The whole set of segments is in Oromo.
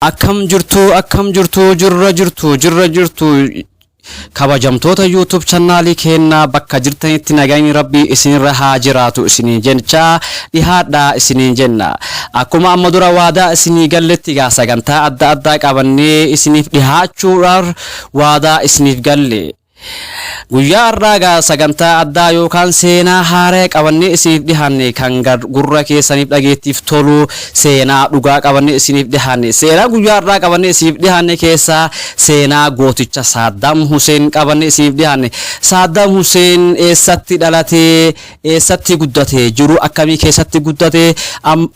Akkam jirtu jirra jirtu kabajamtoota YouTube channel keenna bakka jirtanitti nagayni rabbi isinirra haa jiraatu isiniin jenna dhihaadha isiniin jenna akkuma amma dura waadaa isinii galletti sagantaa adda addaa qabannee isiniif dhihaachuudhaaf waadaa isiniif galle guyyaa irraa sagantaa addaa yookaan seenaa haaraa qabannee isiniif dhihaanne kan gurra keessaniif dhageettiif tolu seenaa dhugaa qabannee isiniif dhihaanne seenaa guyyaa irraa qabannee isiniif dhihaanne keessaa seenaa gooticha Saddam Hussein qabannee isiniif dhihaanne. Saddam Hussein eessatti dhalatee eessatti guddatee jiru akkamii keessatti guddatee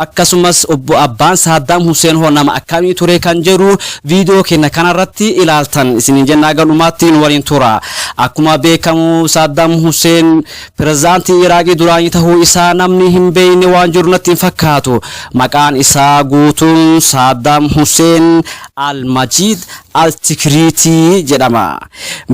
akkasumas obbo abbaan Saddam Hussein hoo nama akkamii ture kan jedhu viidiyoo keenya kanarratti ilaaltan isiniin jennaa galumaatti waliin tura. Akkuma beekamu Saddam Hussein pirezidaantii Iraaqii duraanii ta'uu isaa namni hin beekne waan jiru natti hin fakkaatu. Maqaan isaa guutuun Saddam Hussein Al-Majid Al-Tikriitii jedhama.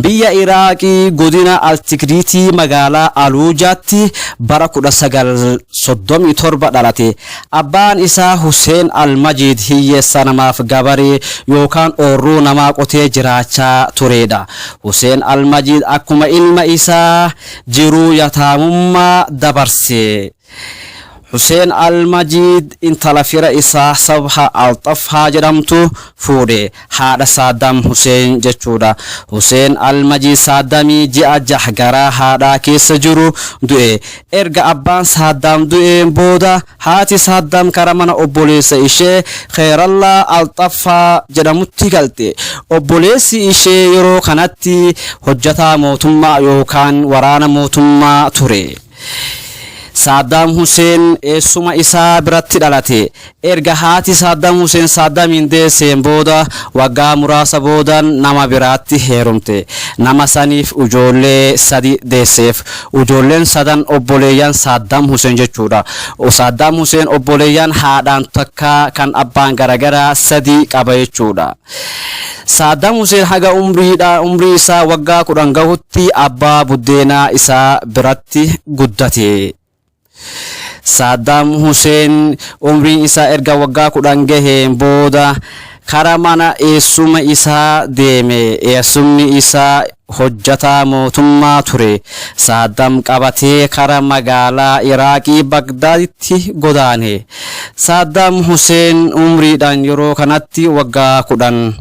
Biyya Iraaqii godina Al-Tikriitii magaalaa Aluujaatti bara 1937 dhalate. Abbaan isaa Hussein Al-Majid hiyyeessa namaaf gabaree yookaan oorruu namaa qotee jiraachaa turedha. Hussein Al-Majid akkuma ilma isaa jiruu yataamummaa dabarse. Hussein Al-Majid intala fira isaa Sabha Al-Tafhaa jedhamtu fuudhe haadha Saddam Hussein jechuudha. Hussein Al-Majid Saddamii ji'a jahgaraa haadhaa keessa jiru du'e. Erga abbaan Saddam du'een booda haati Saddam kara mana obboleessa ishee Khairallah Al-Tafhaa jedhamutti galte. Obboleessi ishee yeroo kanatti hojjetaa mootummaa yookaan waraana mootummaa ture. Saddam Hussein eessuma isaa biratti dhalate. Erga haati Saddam Hussein Saddamiin deesseen booda waggaa muraasa boodan nama biraatti heerumte. Nama saniif ijoollee sadi deesseef. Ijoolleen sadan obboleeyyan Saddam Hussein jechuudha. Saddam Hussein obboleeyyan haadhaan takka kan abbaan garagaraa sadi qaba jechuudha. Saddam Hussein haga umrii isaa waggaa 10 gahutti abbaa buddeenaa isaa biratti guddate. Saddam Hussein umriin isaa erga waggaa 10 gaheen booda kara mana eessuma isaa deeme. Eessumni isaa hojjetaa mootummaa ture. Saddam qabatee kara magaalaa Iraaqii Bagdaaditti godaane. Saddam Hussein umriidhaan yeroo kanatti waggaa 10.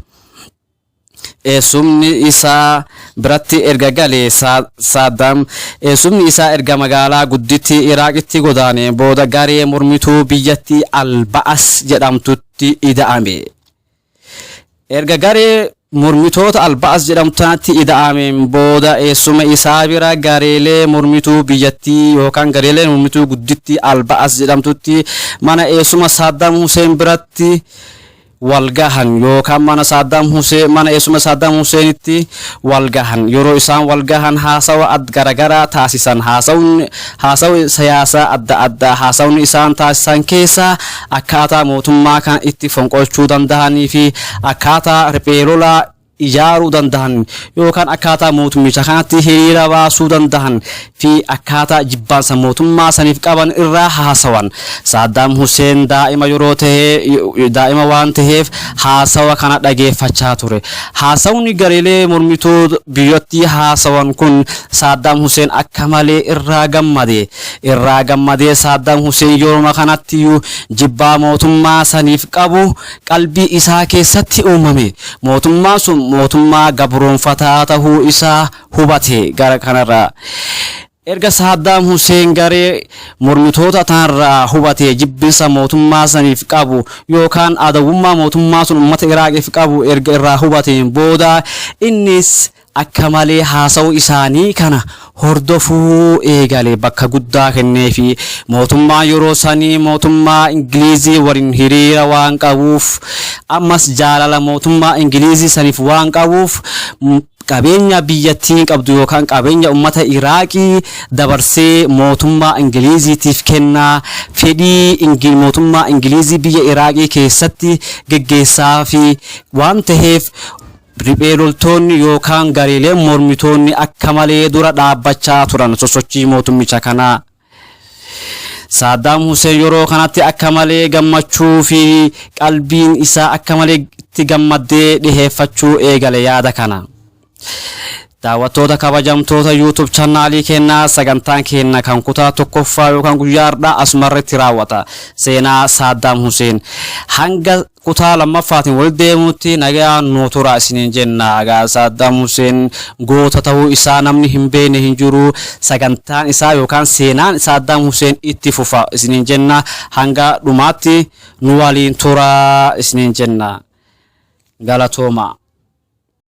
Eessumni isaa biratti erga galee Saddam eessumni isaa erga magaalaa gudditti Iraaqitti godaane booda garee mormituu biyyattii Al-Ba'as jedhamtutti ida'ame. Erga garee mormitoota Al-Ba'as jedhamtutti ida'ameen booda eessuma isaa bira gareelee mormituu biyyattii yookaan gareelee mormituu gudditti Al-Ba'as jedhamtutti mana eessuma Saddam Hussein biratti walgahan yookaan mana eessuma Saddam Husseinitti walgahan. Yeroo isaan walgahan haasawa garagaraa taasisan. Haasawa siyaasaa adda addaa haasawni isaan taasisan keessa akkaataa mootummaa kan itti fonqolchuu danda'anii fi akkaataa riphee lolaa ijaaruu danda'an yookaan akkaataa mootummicha kanatti hiriira baasuu danda'an fi akkaataa jibbaansa mootummaa saniif qaban irraa haasawan. Saddam Hussein daa'ima waan ta'eef haasawa kana dhageeffachaa ture. Haasawni gareelee mormituu biyyattii haasawan kun Saddam Hussein akka malee irraa gammadee Saddam Hussein yeroo kanatti jibbaa mootummaa saniif qabu qalbii isaa keessatti uumame. Mootummaan sun mootummaa gabroonfataa ta'uu isaa hubate. Gara kanarraa erga Saddam Hussein garee mormitoota tanarraa hubate jibbinsa mootummaa saniif qabu yookaan adawummaa mootummaa sun uummata Iraaqiif qabu erga irraa hubateen booda innis akka malee haasawuu isaanii kana hordofuu eegale. Bakka guddaa kenneefi mootummaa yeroo sanii mootummaa Ingilizii waliin hiriira waan qabuuf ammas jaalala mootummaa Ingilizii saniif waan qabuuf qabeenya biyyattiin qabdu yookaan qabeenya ummata Iraaqii dabarsee mootummaa Ingiliziitiif kennaa. Fedhii mootummaa Ingilizii biyya Iraaqii keessatti geggeessaa fi waan ta'eef riphee loltoonni yookaan gareeleen mormitoonni akka malee dura dhaabbachaa turan sosochii mootummicha kanaa. Saddam Hussein yeroo kanatti akka malee gammachuu fi qalbiin isaa akka malee itti gammadee dhiheeffachuu eegale yaada kana. Daawwattoota kabajamtoota YouTube channelii keenyaa sagantaan keenya kan kutaa tokkoffaa yookaan guyyaa har'aa asumarratti raawwata. Seenaa Saddam Hussein hanga kutaa lammaffaatiin wal deemuutti nagaa nu tura isiniin jenna. Saddam Hussein goota ta'uu isaa namni hin beekne hin jiru. Sagantaan isaa yookaan seenaan Saddam Hussein itti fufa isiniin jenna. Hanga dhumaatti nu waliin tura isiniin jenna. Galatooma.